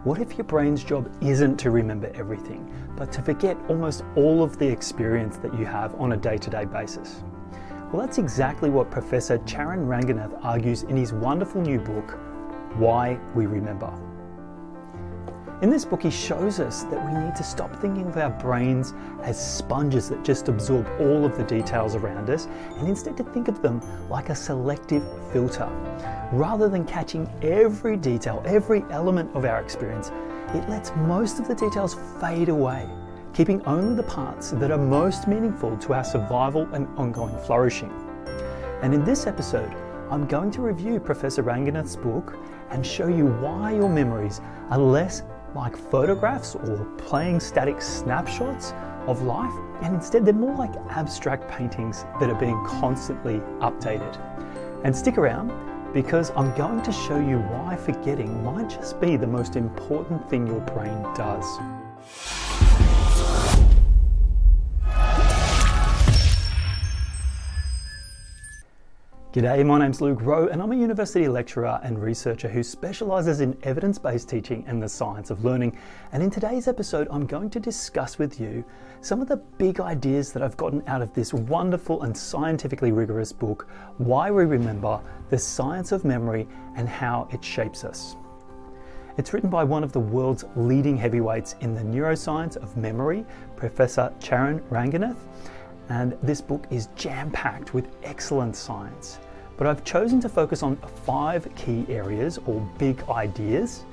What if your brain's job isn't to remember everything, but to forget almost all of the experience that you have on a day-to-day basis? Well, that's exactly what Professor Charan Ranganath argues in his wonderful new book, Why We Remember. In this book, he shows us that we need to stop thinking of our brains as sponges that just absorb all of the details around us, and instead to think of them like a selective filter. Rather than catching every detail, every element of our experience, it lets most of the details fade away, keeping only the parts that are most meaningful to our survival and ongoing flourishing. And in this episode, I'm going to review Professor Ranganath's book and show you why your memories are less like photographs or playing static snapshots of life, and instead they're more like abstract paintings that are being constantly updated. And stick around, because I'm going to show you why forgetting might just be the most important thing your brain does. G'day, my name's Luke Rowe and I'm a university lecturer and researcher who specialises in evidence-based teaching and the science of learning. And in today's episode, I'm going to discuss with you some of the big ideas that I've gotten out of this wonderful and scientifically rigorous book, Why We Remember, the Science of Memory and How It Shapes Us. It's written by one of the world's leading heavyweights in the neuroscience of memory, Professor Charan Ranganath. And this book is jam-packed with excellent science. But I've chosen to focus on 5 key areas or big ideas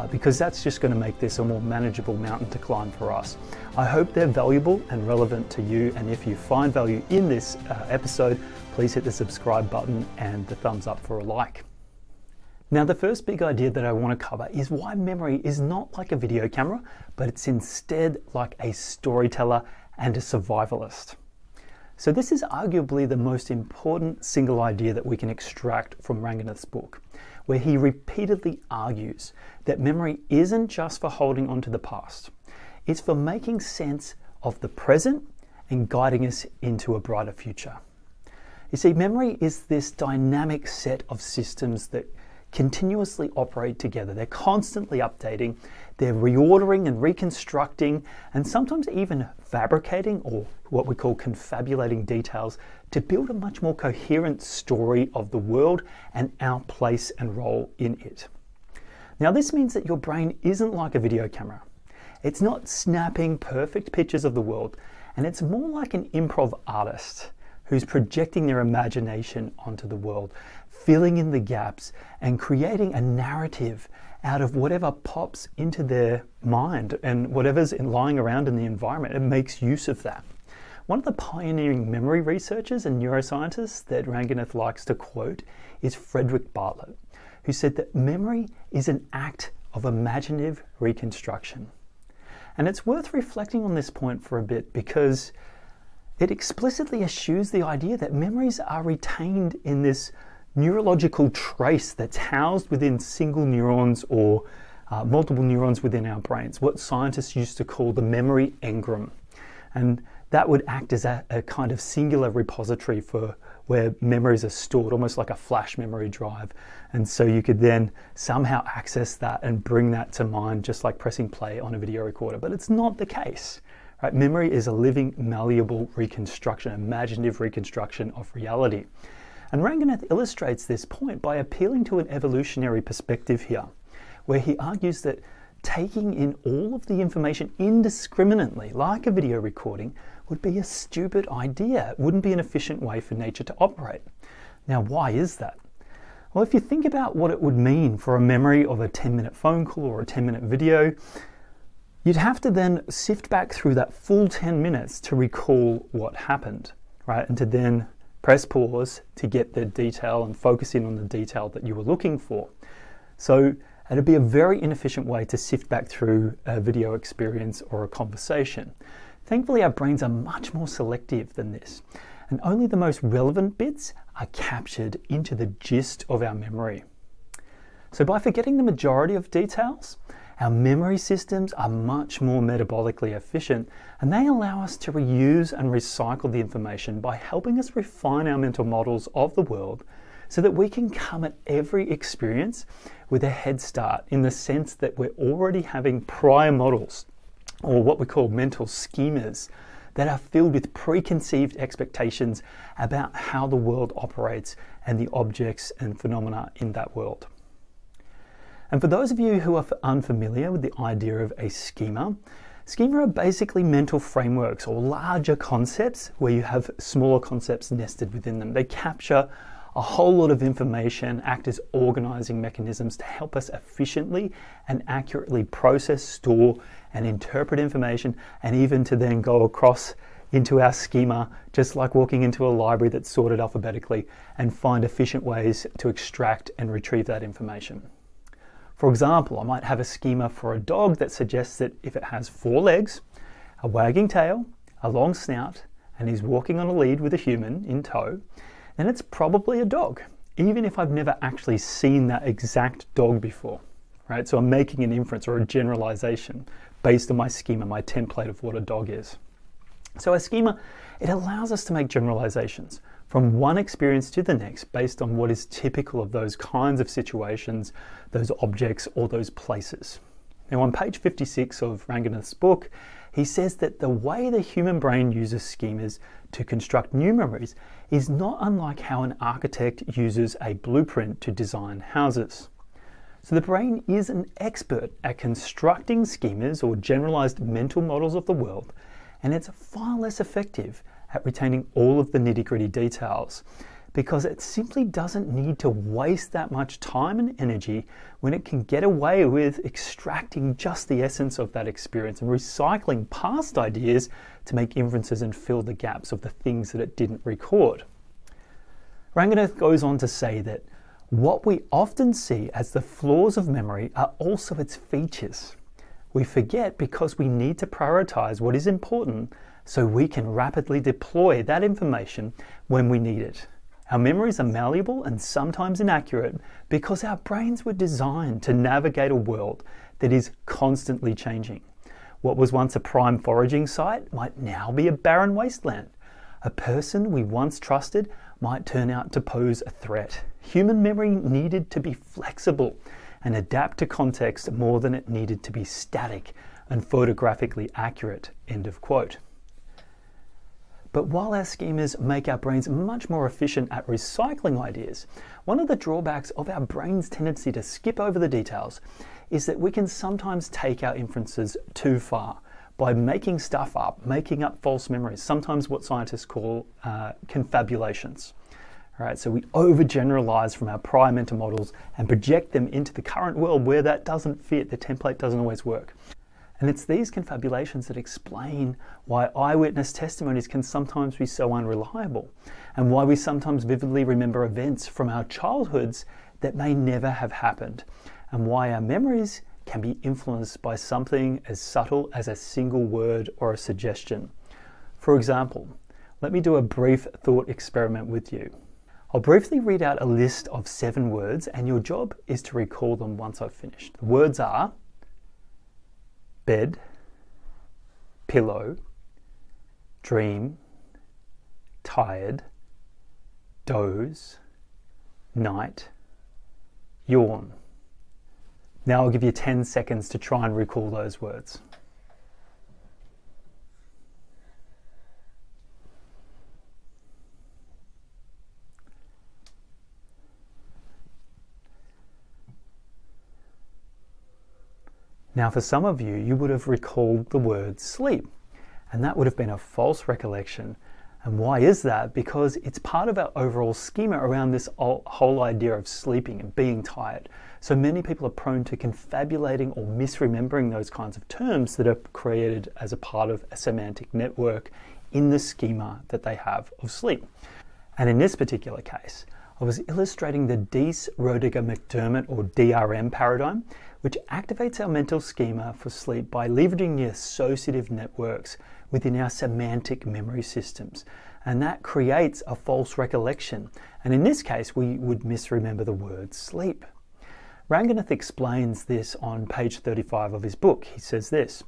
because that's just going to make this a more manageable mountain to climb for us. I hope they're valuable and relevant to you, and if you find value in this episode, please hit the subscribe button and the thumbs up for a like. Now, the first big idea that I want to cover is why memory is not like a video camera, but it's instead like a storyteller and a survivalist. So this is arguably the most important single idea that we can extract from Ranganath's book, where he repeatedly argues that memory isn't just for holding on to the past. It's for making sense of the present and guiding us into a brighter future. You see, memory is this dynamic set of systems that continuously operate together. They're constantly updating, they're reordering and reconstructing, and sometimes even fabricating, or what we call confabulating details, to build a much more coherent story of the world and our place and role in it. Now, this means that your brain isn't like a video camera. It's not snapping perfect pictures of the world, and it's more like an improv artist who's projecting their imagination onto the world, filling in the gaps and creating a narrative out of whatever pops into their mind and whatever's lying around in the environment. It makes use of that. One of the pioneering memory researchers and neuroscientists that Ranganath likes to quote is Frederick Bartlett, who said that memory is an act of imaginative reconstruction. And it's worth reflecting on this point for a bit, because it explicitly eschews the idea that memories are retained in this neurological trace that's housed within single neurons or multiple neurons within our brains, what scientists used to call the memory engram. And that would act as a kind of singular repository for where memories are stored, almost like a flash memory drive. And so you could then somehow access that and bring that to mind, just like pressing play on a video recorder. But it's not the case. Right? Memory is a living, malleable reconstruction, imaginative reconstruction of reality. And Ranganath illustrates this point by appealing to an evolutionary perspective here, where he argues that taking in all of the information indiscriminately, like a video recording, would be a stupid idea. It wouldn't be an efficient way for nature to operate. Now, why is that? Well, if you think about what it would mean for a memory of a 10-minute phone call or a 10-minute video, you'd have to then sift back through that full 10 minutes to recall what happened, right? And to then press pause to get the detail and focus in on the detail that you were looking for. So it'd be a very inefficient way to sift back through a video experience or a conversation. Thankfully, our brains are much more selective than this, and only the most relevant bits are captured into the gist of our memory. So by forgetting the majority of details, our memory systems are much more metabolically efficient, and they allow us to reuse and recycle the information by helping us refine our mental models of the world so that we can come at every experience with a head start, in the sense that we're already having prior models, or what we call mental schemas, that are filled with preconceived expectations about how the world operates and the objects and phenomena in that world. And for those of you who are unfamiliar with the idea of a schema are basically mental frameworks or larger concepts where you have smaller concepts nested within them. They capture a whole lot of information, act as organizing mechanisms to help us efficiently and accurately process, store, and interpret information, and even to then go across into our schema, just like walking into a library that's sorted alphabetically, and find efficient ways to extract and retrieve that information. For example, I might have a schema for a dog that suggests that if it has 4 legs, a wagging tail, a long snout, and is walking on a lead with a human in tow, then it's probably a dog, even if I've never actually seen that exact dog before, right? So I'm making an inference or a generalization based on my schema, my template of what a dog is. So a schema, it allows us to make generalizations from one experience to the next based on what is typical of those kinds of situations, those objects, or those places. Now on page 56 of Ranganath's book, he says that the way the human brain uses schemas to construct new memories is not unlike how an architect uses a blueprint to design houses. So the brain is an expert at constructing schemas or generalized mental models of the world, and it's far less effective at retaining all of the nitty-gritty details, because it simply doesn't need to waste that much time and energy when it can get away with extracting just the essence of that experience and recycling past ideas to make inferences and fill the gaps of the things that it didn't record. Ranganath goes on to say that what we often see as the flaws of memory are also its features. We forget because we need to prioritize what is important so we can rapidly deploy that information when we need it. Our memories are malleable and sometimes inaccurate because our brains were designed to navigate a world that is constantly changing. What was once a prime foraging site might now be a barren wasteland. A person we once trusted might turn out to pose a threat. Human memory needed to be flexible and adapt to context more than it needed to be static and photographically accurate. End of quote. But while our schemas make our brains much more efficient at recycling ideas, one of the drawbacks of our brain's tendency to skip over the details is that we can sometimes take our inferences too far by making stuff up, making up false memories, sometimes what scientists call confabulations. All right, so we overgeneralize from our prior mental models and project them into the current world where that doesn't fit, the template doesn't always work. And it's these confabulations that explain why eyewitness testimonies can sometimes be so unreliable, and why we sometimes vividly remember events from our childhoods that may never have happened, and why our memories can be influenced by something as subtle as a single word or a suggestion. For example, let me do a brief thought experiment with you. I'll briefly read out a list of 7 words, and your job is to recall them once I've finished. The words are bed, pillow, dream, tired, doze, night, yawn. Now I'll give you 10 seconds to try and recall those words. Now for some of you, you would have recalled the word sleep, and that would have been a false recollection. And why is that? Because it's part of our overall schema around this whole idea of sleeping and being tired. So many people are prone to confabulating or misremembering those kinds of terms that are created as a part of a semantic network in the schema that they have of sleep. And in this particular case, I was illustrating the Dease-Roediger-McDermott or DRM paradigm, which activates our mental schema for sleep by leveraging the associative networks within our semantic memory systems. And that creates a false recollection. And in this case, we would misremember the word sleep. Ranganath explains this on page 35 of his book. He says this: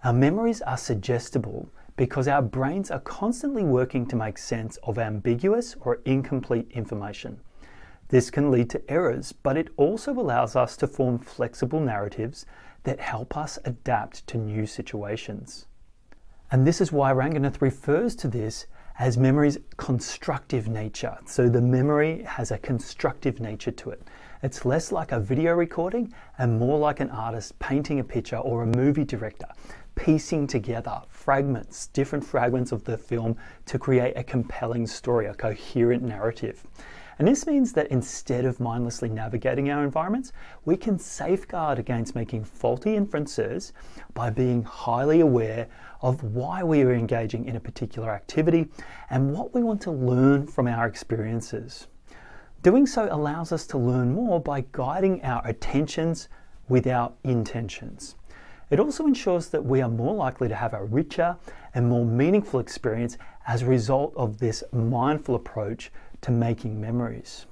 our memories are suggestible because our brains are constantly working to make sense of ambiguous or incomplete information. This can lead to errors, but it also allows us to form flexible narratives that help us adapt to new situations. And this is why Ranganath refers to this as memory's constructive nature. So the memory has a constructive nature to it. It's less like a video recording and more like an artist painting a picture, or a movie director piecing together fragments, different fragments of the film to create a compelling story, a coherent narrative. And this means that instead of mindlessly navigating our environments, we can safeguard against making faulty inferences by being highly aware of why we are engaging in a particular activity and what we want to learn from our experiences. Doing so allows us to learn more by guiding our attentions with our intentions. It also ensures that we are more likely to have a richer and more meaningful experience as a result of this mindful approach to making memories.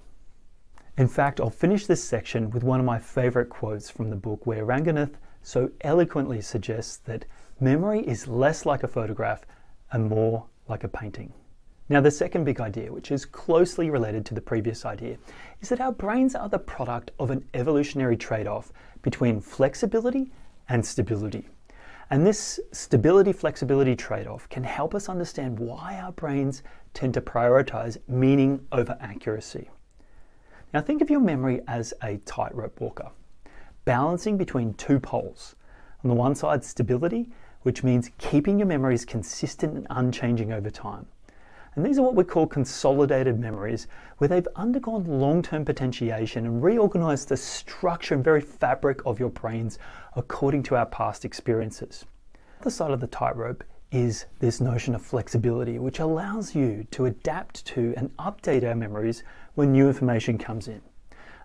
In fact, I'll finish this section with one of my favorite quotes from the book, where Ranganath so eloquently suggests that memory is less like a photograph and more like a painting. Now, the second big idea, which is closely related to the previous idea, is that our brains are the product of an evolutionary trade-off between flexibility and stability. And this stability-flexibility trade-off can help us understand why our brains tend to prioritize meaning over accuracy. Now, think of your memory as a tightrope walker, balancing between two poles. On the one side, stability, which means keeping your memories consistent and unchanging over time. And these are what we call consolidated memories, where they've undergone long-term potentiation and reorganized the structure and very fabric of your brains according to our past experiences. The other side of the tightrope is this notion of flexibility, which allows you to adapt to and update our memories when new information comes in.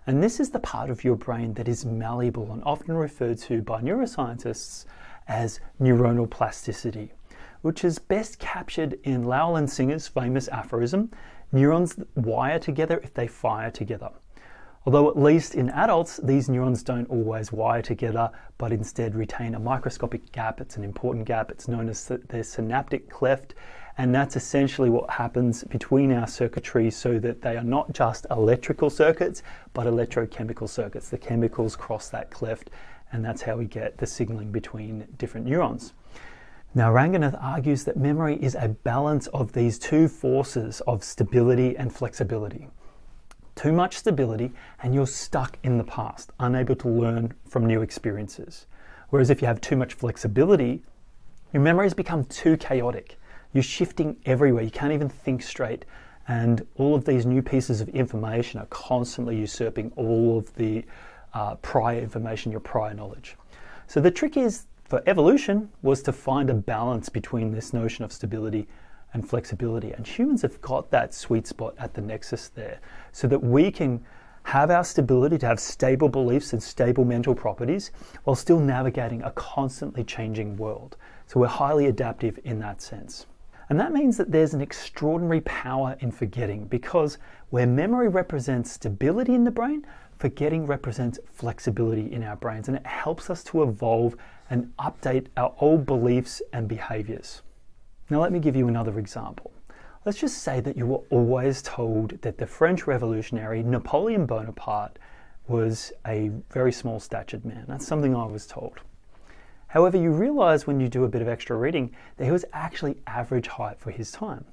And this is the part of your brain that is malleable and often referred to by neuroscientists as neuronal plasticity, which is best captured in Llewellyn Singer's famous aphorism, "Neurons wire together if they fire together." Although at least in adults, these neurons don't always wire together, but instead retain a microscopic gap. It's an important gap. It's known as the synaptic cleft, and that's essentially what happens between our circuitry, so that they are not just electrical circuits, but electrochemical circuits. The chemicals cross that cleft, and that's how we get the signaling between different neurons. Now, Ranganath argues that memory is a balance of these two forces of stability and flexibility. Too much stability and you're stuck in the past, unable to learn from new experiences. Whereas if you have too much flexibility, your memories become too chaotic. You're shifting everywhere, you can't even think straight. And all of these new pieces of information are constantly usurping all of the prior information, your prior knowledge. So the trick is, for evolution, was to find a balance between this notion of stability and flexibility. And humans have got that sweet spot at the nexus there, so that we can have our stability, to have stable beliefs and stable mental properties, while still navigating a constantly changing world. So we're highly adaptive in that sense. And that means that there's an extraordinary power in forgetting, because where memory represents stability in the brain, forgetting represents flexibility in our brains, and it helps us to evolve and update our old beliefs and behaviors. Now, let me give you another example. Let's just say that you were always told that the French revolutionary Napoleon Bonaparte was a very small-statured man. That's something I was told. However, you realize when you do a bit of extra reading that he was actually average height for his time.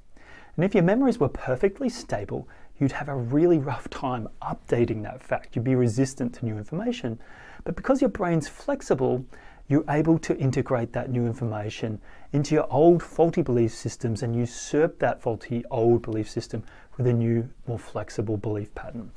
And if your memories were perfectly stable, you'd have a really rough time updating that fact. You'd be resistant to new information. But because your brain's flexible, you're able to integrate that new information into your old faulty belief systems and usurp that faulty old belief system with a new, more flexible belief pattern.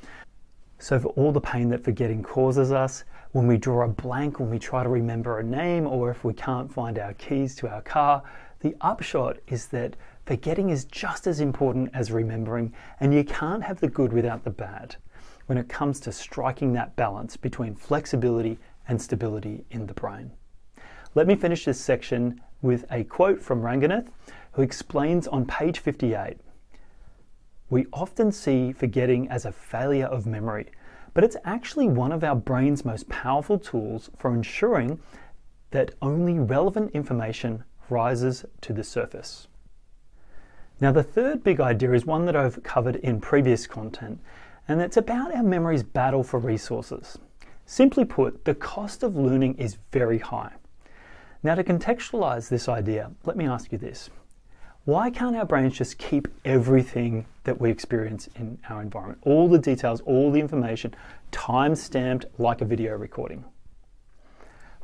So for all the pain that forgetting causes us, when we draw a blank, when we try to remember a name, or if we can't find our keys to our car, the upshot is that forgetting is just as important as remembering, and you can't have the good without the bad when it comes to striking that balance between flexibility and stability in the brain. Let me finish this section with a quote from Ranganath, who explains on page 58. "We often see forgetting as a failure of memory, but it's actually one of our brain's most powerful tools for ensuring that only relevant information rises to the surface." Now, the third big idea is one that I've covered in previous content, and it's about our memory's battle for resources. Simply put, the cost of learning is very high. Now, to contextualize this idea, let me ask you this. Why can't our brains just keep everything that we experience in our environment? All the details, all the information, time-stamped like a video recording.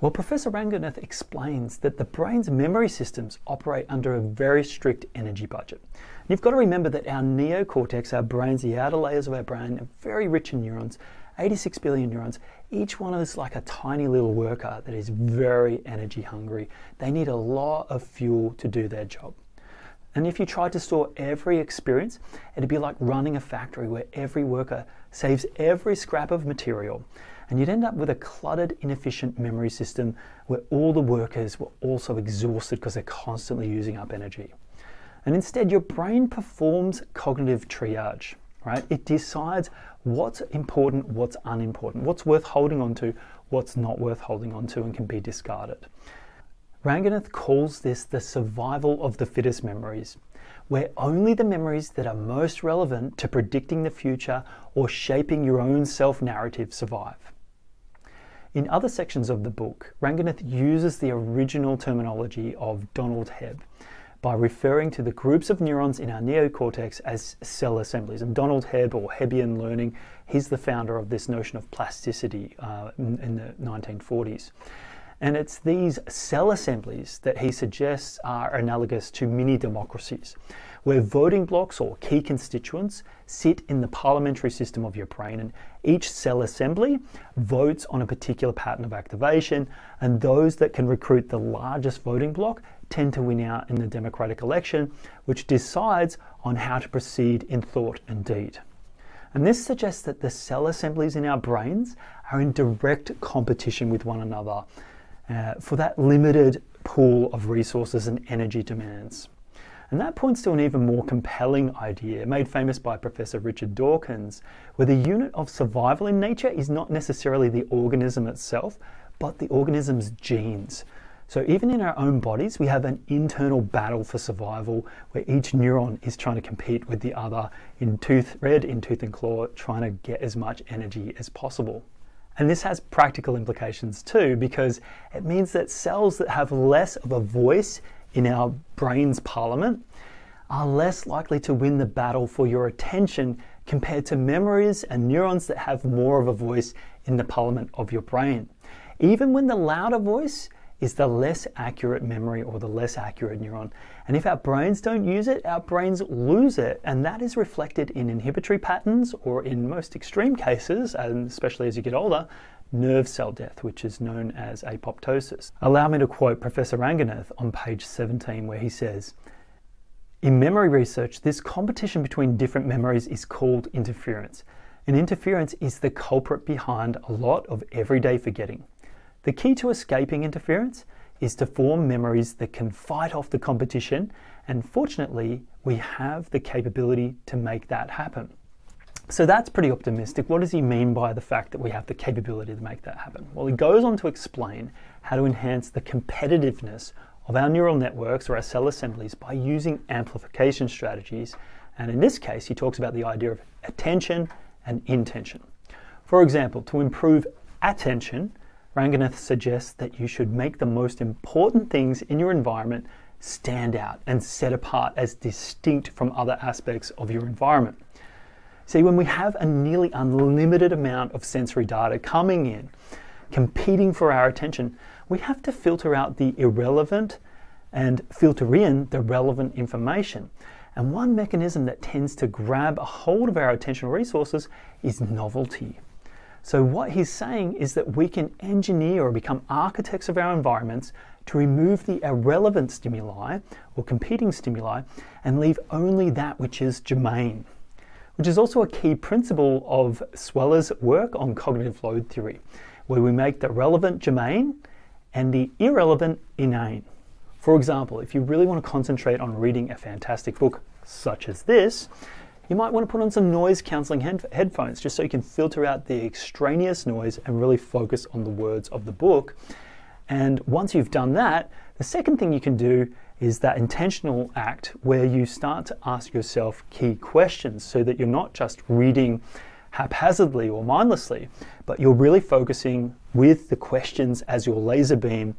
Well, Professor Ranganath explains that the brain's memory systems operate under a very strict energy budget. And you've got to remember that our neocortex, our brains, the outer layers of our brain, are very rich in neurons, 86 billion neurons. Each one is like a tiny little worker that is very energy hungry. They need a lot of fuel to do their job. And if you tried to store every experience, it'd be like running a factory where every worker saves every scrap of material. And you'd end up with a cluttered, inefficient memory system where all the workers were also exhausted because they're constantly using up energy. And instead, your brain performs cognitive triage, right? It decides what's important, what's unimportant, what's worth holding on to, what's not worth holding on to and can be discarded. Ranganath calls this the survival of the fittest memories, where only the memories that are most relevant to predicting the future or shaping your own self-narrative survive. In other sections of the book, Ranganath uses the original terminology of Donald Hebb by referring to the groups of neurons in our neocortex as cell assemblies. And Donald Hebb, or Hebbian learning, he's the founder of this notion of plasticity in the 1940s. And it's these cell assemblies that he suggests are analogous to mini democracies, where voting blocks or key constituents sit in the parliamentary system of your brain, and each cell assembly votes on a particular pattern of activation, and those that can recruit the largest voting block tend to win out in the democratic election, which decides on how to proceed in thought and deed. And this suggests that the cell assemblies in our brains are in direct competition with one another for that limited pool of resources and energy demands. And that points to an even more compelling idea made famous by Professor Richard Dawkins, where the unit of survival in nature is not necessarily the organism itself, but the organism's genes. So even in our own bodies, we have an internal battle for survival where each neuron is trying to compete with the other in tooth and claw, trying to get as much energy as possible. And this has practical implications too, because it means that cells that have less of a voice in our brain's parliament are less likely to win the battle for your attention compared to memories and neurons that have more of a voice in the parliament of your brain. Even when the louder voice is the less accurate memory or the less accurate neuron. And if our brains don't use it, our brains lose it. And that is reflected in inhibitory patterns, or in most extreme cases, and especially as you get older, nerve cell death, which is known as apoptosis. Allow me to quote Professor Ranganath on page 17, where he says, "In memory research, this competition between different memories is called interference. And interference is the culprit behind a lot of everyday forgetting. The key to escaping interference is to form memories that can fight off the competition, and fortunately, we have the capability to make that happen." So that's pretty optimistic. What does he mean by the fact that we have the capability to make that happen? Well, he goes on to explain how to enhance the competitiveness of our neural networks or our cell assemblies by using amplification strategies. And in this case, he talks about the idea of attention and intention. For example, to improve attention, Ranganath suggests that you should make the most important things in your environment stand out and set apart as distinct from other aspects of your environment. See, when we have a nearly unlimited amount of sensory data coming in, competing for our attention, we have to filter out the irrelevant and filter in the relevant information. And one mechanism that tends to grab a hold of our attentional resources is novelty. So what he's saying is that we can engineer or become architects of our environments to remove the irrelevant stimuli or competing stimuli and leave only that which is germane, which is also a key principle of Sweller's work on cognitive load theory, where we make the relevant germane and the irrelevant inane. For example, if you really want to concentrate on reading a fantastic book such as this, you might want to put on some noise cancelling headphones just so you can filter out the extraneous noise and really focus on the words of the book. And once you've done that, the second thing you can do is that intentional act where you start to ask yourself key questions so that you're not just reading haphazardly or mindlessly, but you're really focusing with the questions as your laser beam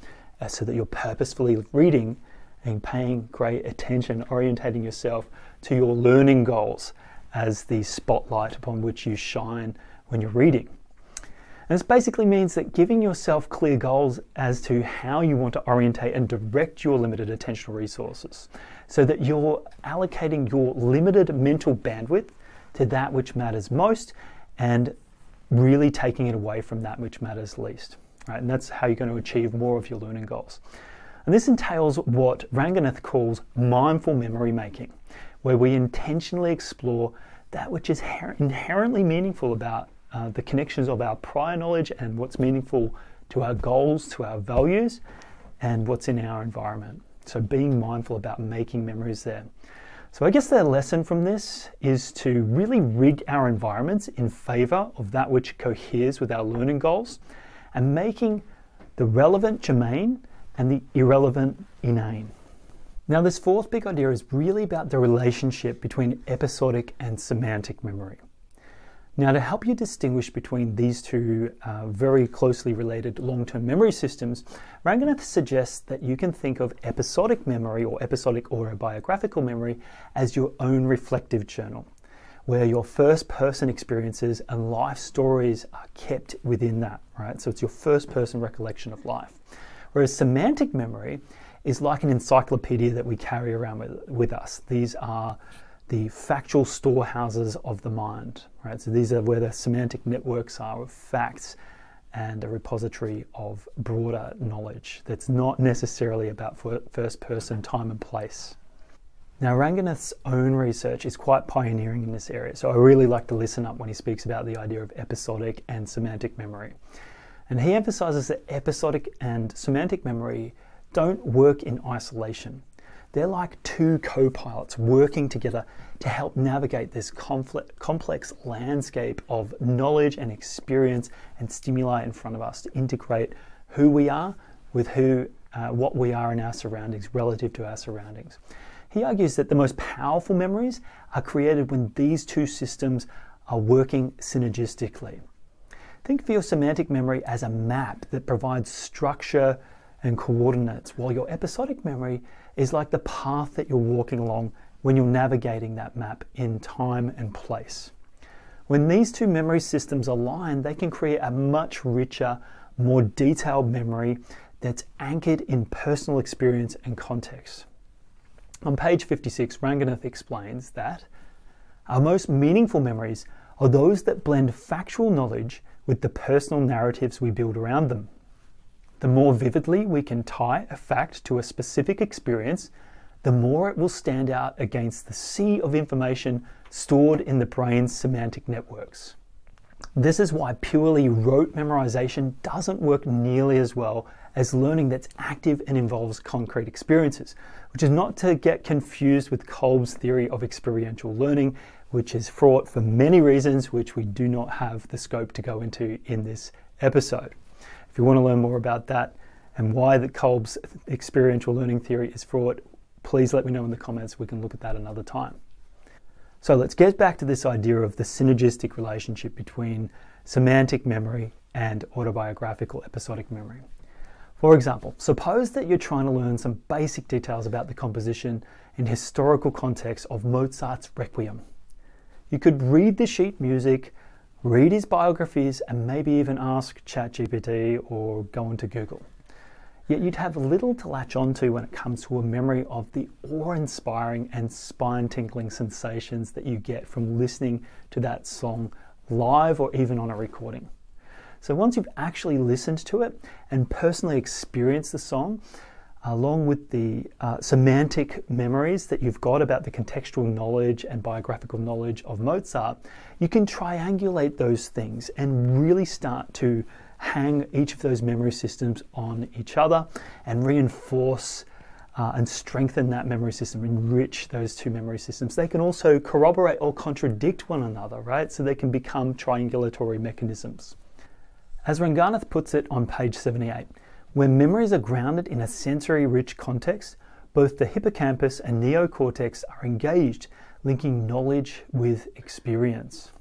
so that you're purposefully reading and paying great attention, orientating yourself to your learning goals as the spotlight upon which you shine when you're reading. And this basically means that giving yourself clear goals as to how you want to orientate and direct your limited attentional resources so that you're allocating your limited mental bandwidth to that which matters most and really taking it away from that which matters least. Right? And that's how you're going to achieve more of your learning goals. And this entails what Ranganath calls mindful memory making, where we intentionally explore that which is inherently meaningful about the connections of our prior knowledge and what's meaningful to our goals, to our values, and what's in our environment. So being mindful about making memories there. So I guess the lesson from this is to really rig our environments in favor of that which coheres with our learning goals and making the relevant germane and the irrelevant inane. Now, this fourth big idea is really about the relationship between episodic and semantic memory. Now, to help you distinguish between these two very closely related long-term memory systems, Ranganath suggests that you can think of episodic memory or episodic autobiographical memory as your own reflective journal, where your first-person experiences and life stories are kept within that, right? So it's your first-person recollection of life. Whereas semantic memory is like an encyclopedia that we carry around with us. These are the factual storehouses of the mind, right? So these are where the semantic networks are of facts and a repository of broader knowledge that's not necessarily about first-person time and place. Now, Ranganath's own research is quite pioneering in this area, so I really like to listen up when he speaks about the idea of episodic and semantic memory. And he emphasizes that episodic and semantic memory don't work in isolation. They're like two co-pilots working together to help navigate this complex landscape of knowledge and experience and stimuli in front of us to integrate who we are with what we are in our surroundings relative to our surroundings. He argues that the most powerful memories are created when these two systems are working synergistically. Think of your semantic memory as a map that provides structure and coordinates, while your episodic memory is like the path that you're walking along when you're navigating that map in time and place. When these two memory systems align, they can create a much richer, more detailed memory that's anchored in personal experience and context. On page 56, Ranganath explains that our most meaningful memories are those that blend factual knowledge with the personal narratives we build around them. The more vividly we can tie a fact to a specific experience, the more it will stand out against the sea of information stored in the brain's semantic networks. This is why purely rote memorization doesn't work nearly as well as learning that's active and involves concrete experiences, which is not to get confused with Kolb's theory of experiential learning, which is fraught for many reasons which we do not have the scope to go into in this episode. If you want to learn more about that and why the Kolb's experiential learning theory is fraught, please let me know in the comments. We can look at that another time. So let's get back to this idea of the synergistic relationship between semantic memory and autobiographical episodic memory. For example, suppose that you're trying to learn some basic details about the composition and historical context of Mozart's Requiem. You could read the sheet music, read his biographies, and maybe even ask ChatGPT or go into Google. Yet you'd have little to latch onto when it comes to a memory of the awe-inspiring and spine-tingling sensations that you get from listening to that song live or even on a recording. So once you've actually listened to it and personally experienced the song, along with the semantic memories that you've got about the contextual knowledge and biographical knowledge of Mozart, you can triangulate those things and really start to hang each of those memory systems on each other and reinforce and strengthen that memory system, enrich those two memory systems. They can also corroborate or contradict one another, right? So they can become triangulatory mechanisms. As Ranganath puts it on page 78, when memories are grounded in a sensory-rich context, both the hippocampus and neocortex are engaged, linking knowledge with experience.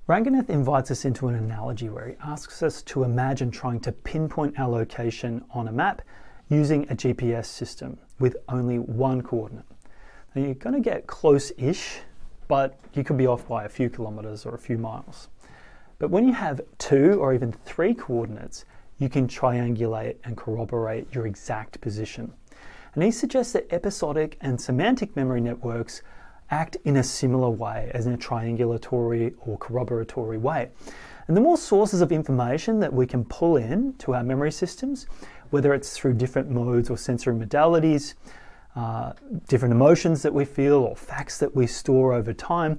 Ranganath invites us into an analogy where he asks us to imagine trying to pinpoint our location on a map using a GPS system with only one coordinate. Now you're going to get close-ish, but you could be off by a few kilometers or a few miles. But when you have 2 or even 3 coordinates, you can triangulate and corroborate your exact position. And he suggests that episodic and semantic memory networks act in a similar way, as in a triangulatory or corroboratory way. And the more sources of information that we can pull in to our memory systems, whether it's through different modes or sensory modalities, different emotions that we feel or facts that we store over time,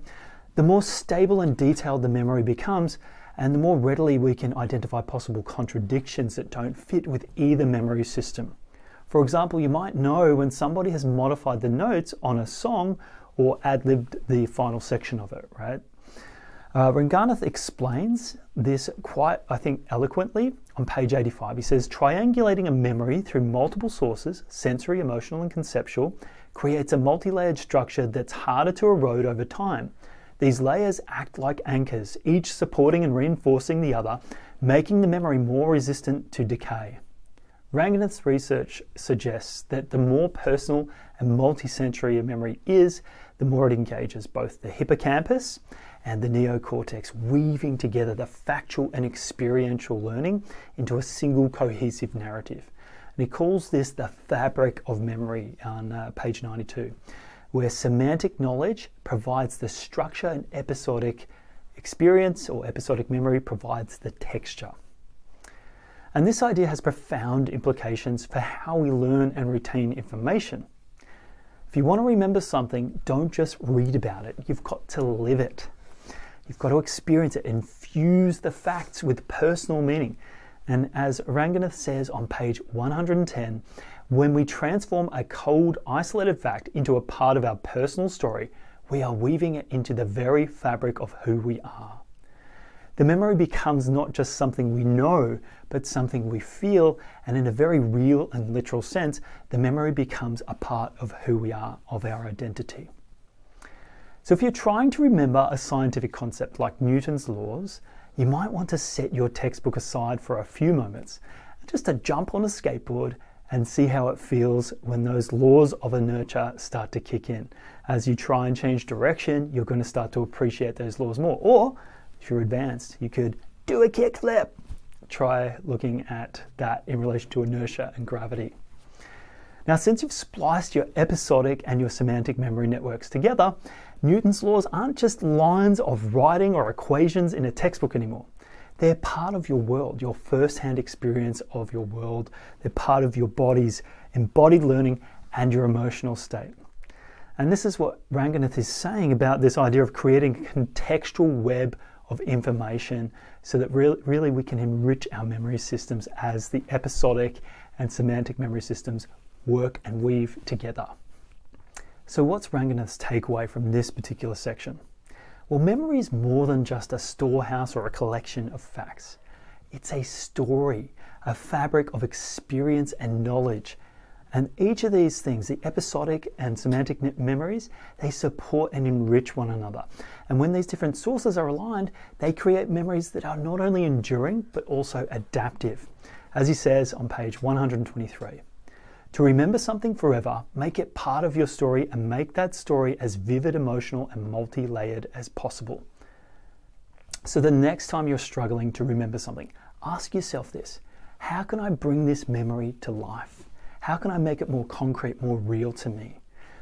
the more stable and detailed the memory becomes, and the more readily we can identify possible contradictions that don't fit with either memory system. For example, you might know when somebody has modified the notes on a song or ad-libbed the final section of it, right? Ranganath explains this quite, I think, eloquently on page 85. He says, triangulating a memory through multiple sources, sensory, emotional, and conceptual, creates a multi-layered structure that's harder to erode over time. These layers act like anchors, each supporting and reinforcing the other, making the memory more resistant to decay. Ranganath's research suggests that the more personal and multi-sensory a memory is, the more it engages both the hippocampus and the neocortex, weaving together the factual and experiential learning into a single cohesive narrative. And he calls this the fabric of memory on page 92, where semantic knowledge provides the structure and episodic experience or episodic memory provides the texture. And this idea has profound implications for how we learn and retain information. If you want to remember something, don't just read about it. You've got to live it. You've got to experience it, infuse the facts with personal meaning. And as Ranganath says on page 110, when we transform a cold, isolated fact into a part of our personal story, we are weaving it into the very fabric of who we are. The memory becomes not just something we know, but something we feel, and in a very real and literal sense, the memory becomes a part of who we are, of our identity. So if you're trying to remember a scientific concept like Newton's laws, you might want to set your textbook aside for a few moments, just to jump on a skateboard and see how it feels when those laws of inertia start to kick in. As you try and change direction, you're going to start to appreciate those laws more. Or if you're advanced, you could do a kickflip. Try looking at that in relation to inertia and gravity. Now, since you've spliced your episodic and your semantic memory networks together, Newton's laws aren't just lines of writing or equations in a textbook anymore. They're part of your world, your first-hand experience of your world. They're part of your body's embodied learning and your emotional state. And this is what Ranganath is saying about this idea of creating a contextual web of information so that really we can enrich our memory systems as the episodic and semantic memory systems work and weave together. So what's Ranganath's takeaway from this particular section? Well, memory is more than just a storehouse or a collection of facts. It's a story, a fabric of experience and knowledge. And each of these things, the episodic and semantic memories, they support and enrich one another. And when these different sources are aligned, they create memories that are not only enduring, but also adaptive. As he says on page 123, to remember something forever, make it part of your story and make that story as vivid, emotional, and multi-layered as possible. So the next time you're struggling to remember something, ask yourself this: how can I bring this memory to life? How can I make it more concrete, more real to me?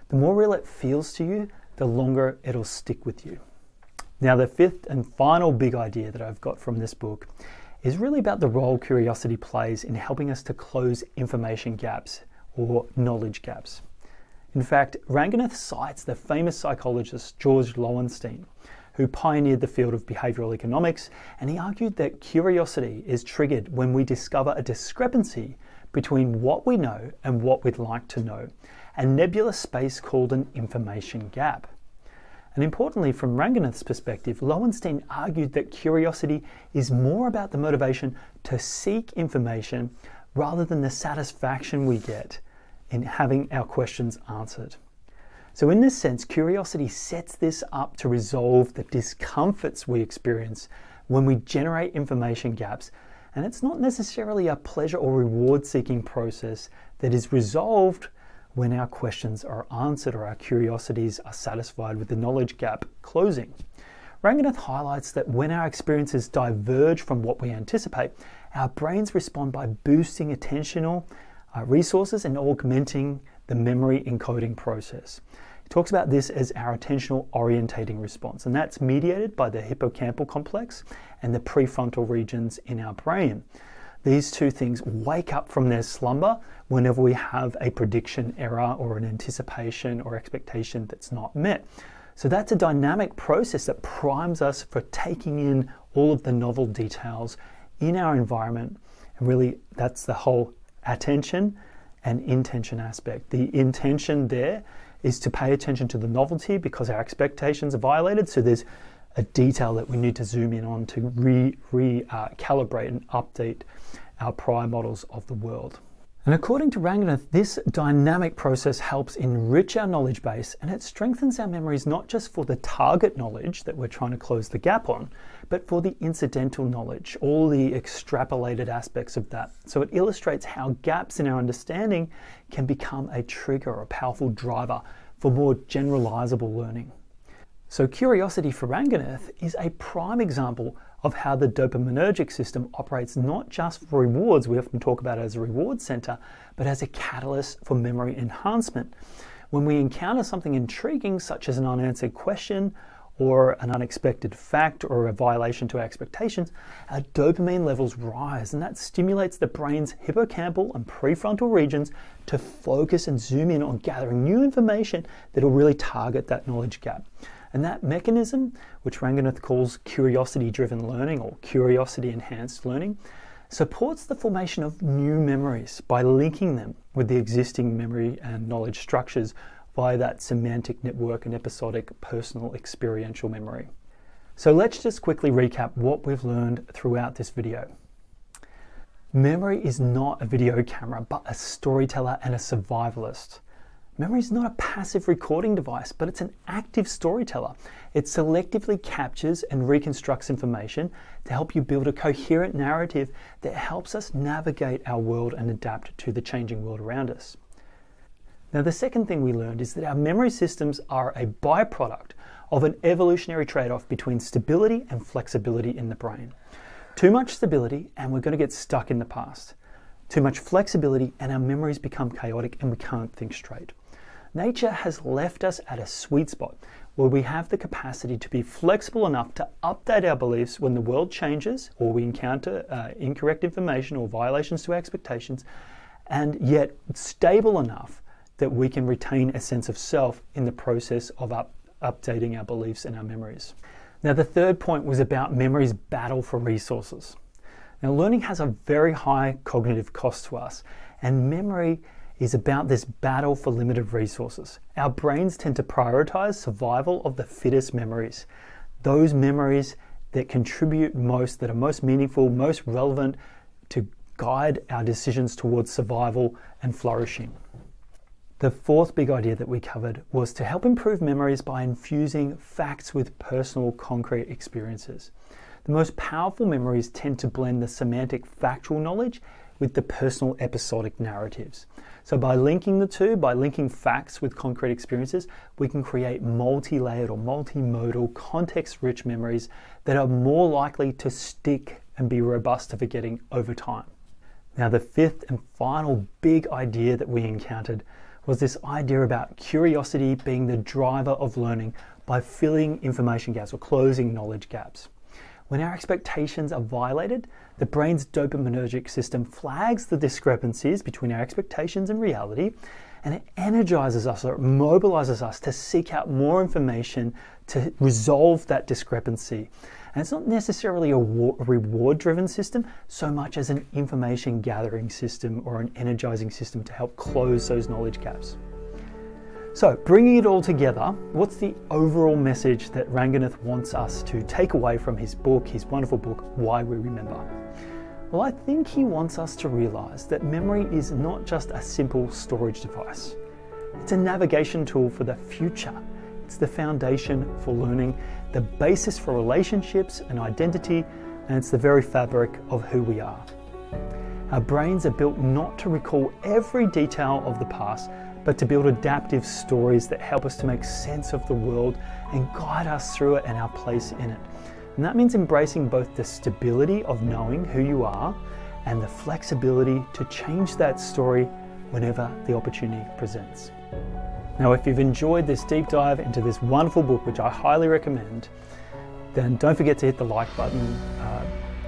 The more real it feels to you, the longer it'll stick with you. Now, the fifth and final big idea that I've got from this book is really about the role curiosity plays in helping us to close information gaps or knowledge gaps. In fact, Ranganath cites the famous psychologist George Lowenstein, who pioneered the field of behavioral economics, and he argued that curiosity is triggered when we discover a discrepancy between what we know and what we'd like to know, a nebulous space called an information gap. And importantly, from Ranganath's perspective, Lowenstein argued that curiosity is more about the motivation to seek information rather than the satisfaction we get in having our questions answered. So in this sense, curiosity sets this up to resolve the discomforts we experience when we generate information gaps. And it's not necessarily a pleasure or reward-seeking process that is resolved when our questions are answered or our curiosities are satisfied with the knowledge gap closing. Ranganath highlights that when our experiences diverge from what we anticipate, our brains respond by boosting attentional resources and augmenting the memory encoding process. He talks about this as our attentional orientating response, and that's mediated by the hippocampal complex and the prefrontal regions in our brain. These two things wake up from their slumber whenever we have a prediction error or an anticipation or expectation that's not met. So that's a dynamic process that primes us for taking in all of the novel details in our environment. And really, that's the whole attention and intention aspect. The intention there is to pay attention to the novelty because our expectations are violated. So there's a detail that we need to zoom in on to recalibrate and update our prior models of the world. And according to Ranganath, this dynamic process helps enrich our knowledge base, and it strengthens our memories not just for the target knowledge that we're trying to close the gap on, but for the incidental knowledge, all the extrapolated aspects of that. So it illustrates how gaps in our understanding can become a trigger or a powerful driver for more generalizable learning. So curiosity for Ranganath is a prime example of how the dopaminergic system operates not just for rewards, we often talk about it as a reward center, but as a catalyst for memory enhancement. When we encounter something intriguing, such as an unanswered question or an unexpected fact or a violation to our expectations, our dopamine levels rise, and that stimulates the brain's hippocampal and prefrontal regions to focus and zoom in on gathering new information that will really target that knowledge gap. And that mechanism, which Ranganath calls curiosity-driven learning or curiosity-enhanced learning, supports the formation of new memories by linking them with the existing memory and knowledge structures via that semantic network and episodic personal experiential memory. So let's just quickly recap what we've learned throughout this video. Memory is not a video camera, but a storyteller and a survivalist. Memory is not a passive recording device, but it's an active storyteller. It selectively captures and reconstructs information to help you build a coherent narrative that helps us navigate our world and adapt to the changing world around us. Now, the second thing we learned is that our memory systems are a byproduct of an evolutionary trade-off between stability and flexibility in the brain. Too much stability and we're going to get stuck in the past. Too much flexibility and our memories become chaotic and we can't think straight. Nature has left us at a sweet spot where we have the capacity to be flexible enough to update our beliefs when the world changes or we encounter incorrect information or violations to our expectations, and yet stable enough that we can retain a sense of self in the process of updating our beliefs and our memories. Now, the third point was about memory's battle for resources. Now, learning has a very high cognitive cost to us, and memory is about this battle for limited resources. Our brains tend to prioritize survival of the fittest memories, those memories that contribute most, that are most meaningful, most relevant to guide our decisions towards survival and flourishing. The fourth big idea that we covered was to help improve memories by infusing facts with personal, concrete experiences. The most powerful memories tend to blend the semantic factual knowledge with the personal episodic narratives. So by linking the two, by linking facts with concrete experiences, we can create multi-layered or multimodal context-rich memories that are more likely to stick and be robust to forgetting over time. Now, the fifth and final big idea that we encountered was this idea about curiosity being the driver of learning by filling information gaps or closing knowledge gaps. When our expectations are violated, the brain's dopaminergic system flags the discrepancies between our expectations and reality, and it energizes us or it mobilizes us to seek out more information to resolve that discrepancy. And it's not necessarily a reward-driven system so much as an information gathering system or an energizing system to help close those knowledge gaps. So, bringing it all together, what's the overall message that Ranganath wants us to take away from his book, his wonderful book, Why We Remember? Well, I think he wants us to realize that memory is not just a simple storage device. It's a navigation tool for the future. It's the foundation for learning, the basis for relationships and identity, and it's the very fabric of who we are. Our brains are built not to recall every detail of the past, but to build adaptive stories that help us to make sense of the world and guide us through it and our place in it. And that means embracing both the stability of knowing who you are and the flexibility to change that story whenever the opportunity presents. Now, if you've enjoyed this deep dive into this wonderful book, which I highly recommend, then don't forget to hit the like button,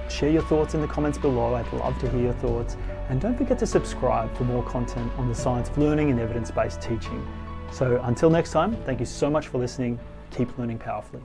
share your thoughts in the comments below. I'd love to hear your thoughts. And don't forget to subscribe for more content on the science of learning and evidence-based teaching. So until next time, thank you so much for listening. Keep learning powerfully.